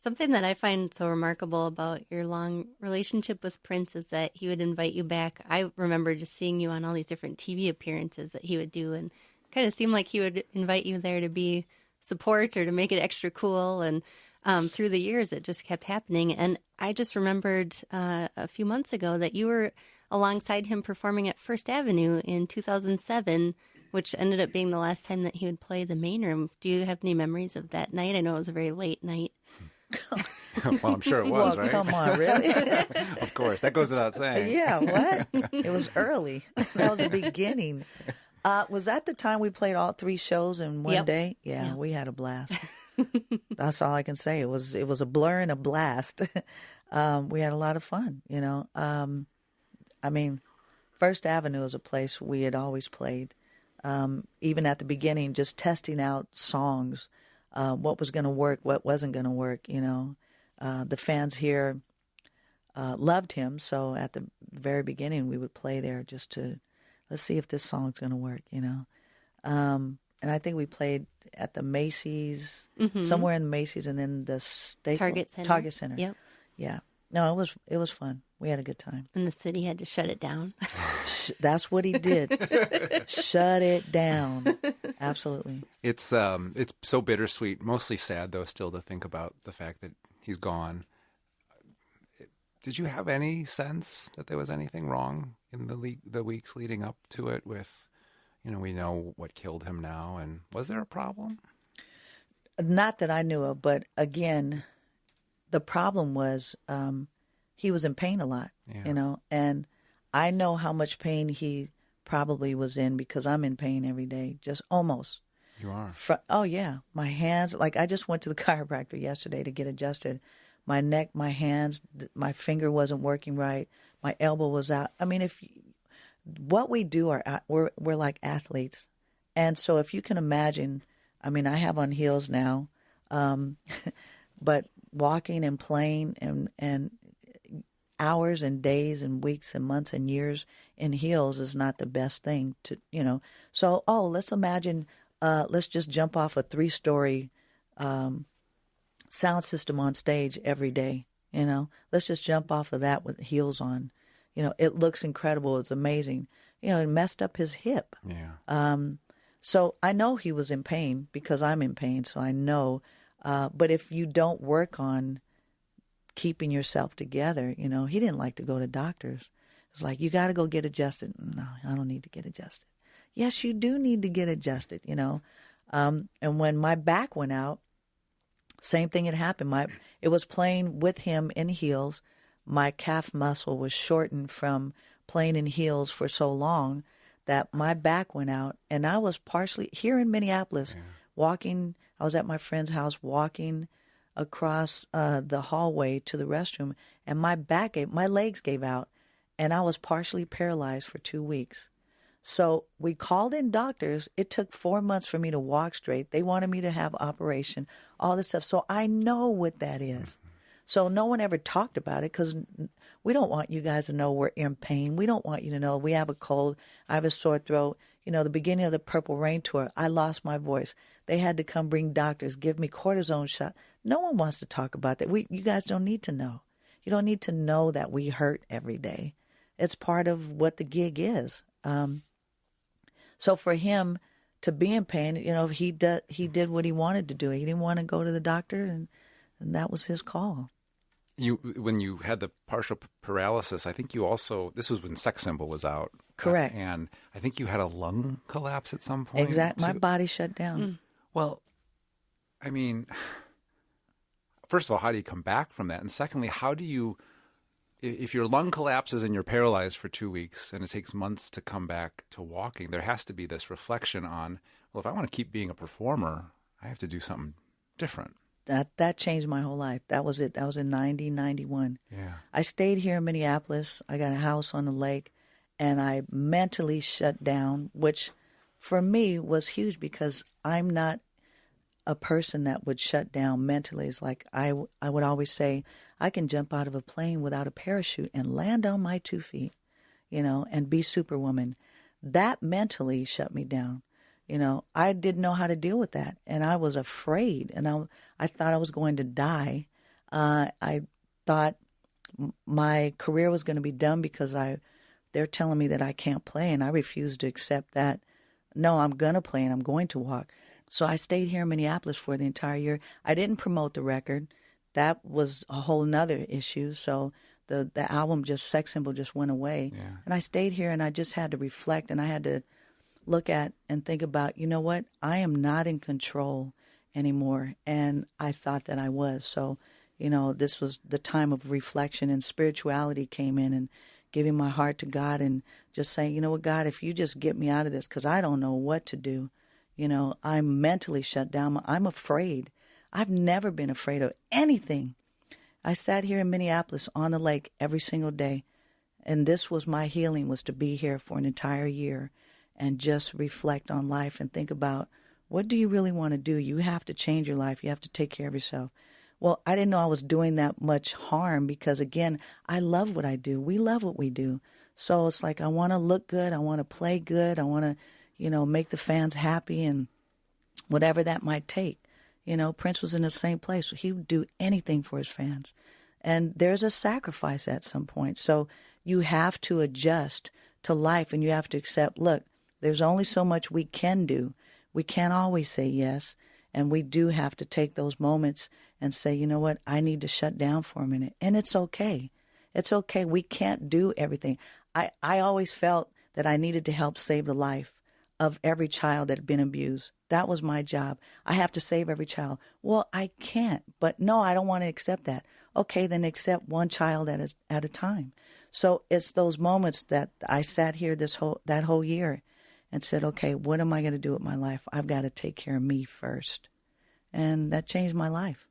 Something that I find so remarkable about your long relationship with Prince is that he would invite you back. I remember just seeing you on all these different TV appearances that he would do, and kind of seemed like he would invite you there to be support or to make it extra cool. And through the years, it just kept happening. And I just remembered a few months ago that you were alongside him performing at First Avenue in 2007, which ended up being the last time that he would play the main room. Do you have any memories of that night? I know it was a very late night. Well, I'm sure it was, Well, right? come on, really? Of course. That goes without saying. Yeah, what? It was early. That was the beginning. Was that the time we played all 3 shows in one day? Yeah, we had a blast. That's all I can say. It was a blur and a blast. We had a lot of fun, you know. I mean, First Avenue is a place we had always played. Even at the beginning, just testing out songs, what was going to work, what wasn't going to work, you know. The fans here loved him, so at the very beginning we would play there just to, let's see if this song's going to work, you know. And I think we played at the Macy's, somewhere in the Macy's, and then the Target Center. Target Center. Yep. Yeah. No, it was fun. We had a good time. And the city had to shut it down. That's what he did. Shut it down. Absolutely. It's so bittersweet, mostly sad though, still to think about the fact that he's gone. Did you have any sense that there was anything wrong in the weeks leading up to it with, you know, we know what killed him now, and was there a problem? Not that I knew of, but again, the problem was he was in pain a lot, you know, and I know how much pain he probably was in because I'm in pain every day, just almost. You are? Oh, yeah. My hands, like I just went to the chiropractor yesterday to get adjusted. My neck, my hands, my finger wasn't working right. My elbow was out. I mean, what we do we're like athletes. And so if you can imagine, I mean, I have on heels now, but walking and playing and hours and days and weeks and months and years in heels is not the best thing to, you know. So, let's imagine, let's just jump off a 3-story sound system on stage every day, you know. Let's just jump off of that with heels on. You know, it looks incredible. It's amazing. You know, it messed up his hip. Yeah. So I know he was in pain because I'm in pain, so I know. But if you don't work on keeping yourself together, you know, he didn't like to go to doctors. It's like, you got to go get adjusted. No, I don't need to get adjusted. Yes, you do need to get adjusted, you know. And when my back went out, same thing had happened. It was playing with him in heels. My calf muscle was shortened from playing in heels for so long that my back went out. And I was partially here in Minneapolis walking. I was at my friend's house walking across the hallway to the restroom, and my legs gave out, and I was partially paralyzed for 2 weeks. So we called in doctors. It took 4 months for me to walk straight. They wanted me to have operation, all this stuff. So I know what that is. So no one ever talked about it because we don't want you guys to know we're in pain. We don't want you to know we have a cold. I have a sore throat. You know, the beginning of the Purple Rain tour, I lost my voice. They had to come bring doctors, give me cortisone shot. No one wants to talk about that. You guys don't need to know. You don't need to know that we hurt every day. It's part of what the gig is. So for him to be in pain, you know, he did what he wanted to do. He didn't want to go to the doctor, and that was his call. When you had the partial paralysis, I think you also, this was when Sex Symbol was out. Correct. And I think you had a lung collapse at some point. Exactly. My body shut down. Well, I mean, first of all, how do you come back from that? And secondly, how do you, if your lung collapses and you're paralyzed for 2 weeks and it takes months to come back to walking, there has to be this reflection on, well, if I want to keep being a performer, I have to do something different. That changed my whole life. That was it. That was in 91. Yeah. I stayed here in Minneapolis. I got a house on the lake, and I mentally shut down, which for me was huge because I'm not a person that would shut down mentally. It's like I would always say, I can jump out of a plane without a parachute and land on my 2 feet, you know, and be Superwoman. That mentally shut me down. You know, I didn't know how to deal with that, and I was afraid, and I thought I was going to die. I thought my career was going to be done because they're telling me that I can't play, and I refused to accept that. No, I'm going to play and I'm going to walk. So I stayed here in Minneapolis for the entire year. I didn't promote the record. That was a whole nother issue. So the album, just Sex Symbol, just went away. Yeah. And I stayed here and I just had to reflect, and I had to look at and think about, you know what? I am not in control anymore. And I thought that I was. So, this was the time of reflection, and spirituality came in, and giving my heart to God and just saying, you know what, God, if you just get me out of this, because I don't know what to do. I'm mentally shut down. I'm afraid. I've never been afraid of anything. I sat here in Minneapolis on the lake every single day, and this was my healing, was to be here for an entire year and just reflect on life and think about, what do you really want to do? You have to change your life. You have to take care of yourself. Well, I didn't know I was doing that much harm because, again, I love what I do. We love what we do. So it's like I want to look good. I want to play good. I want to, make the fans happy, and whatever that might take. Prince was in the same place. He would do anything for his fans. And there's a sacrifice at some point. So you have to adjust to life, and you have to accept, look, there's only so much we can do. We can't always say yes. And we do have to take those moments and say, you know what, I need to shut down for a minute. And it's okay. It's okay. We can't do everything. I always felt that I needed to help save the life of every child that had been abused. That was my job. I have to save every child. Well, I can't. But no, I don't want to accept that. Okay, then accept one child at a time. So it's those moments that I sat here that whole year and said, okay, what am I going to do with my life? I've got to take care of me first. And that changed my life.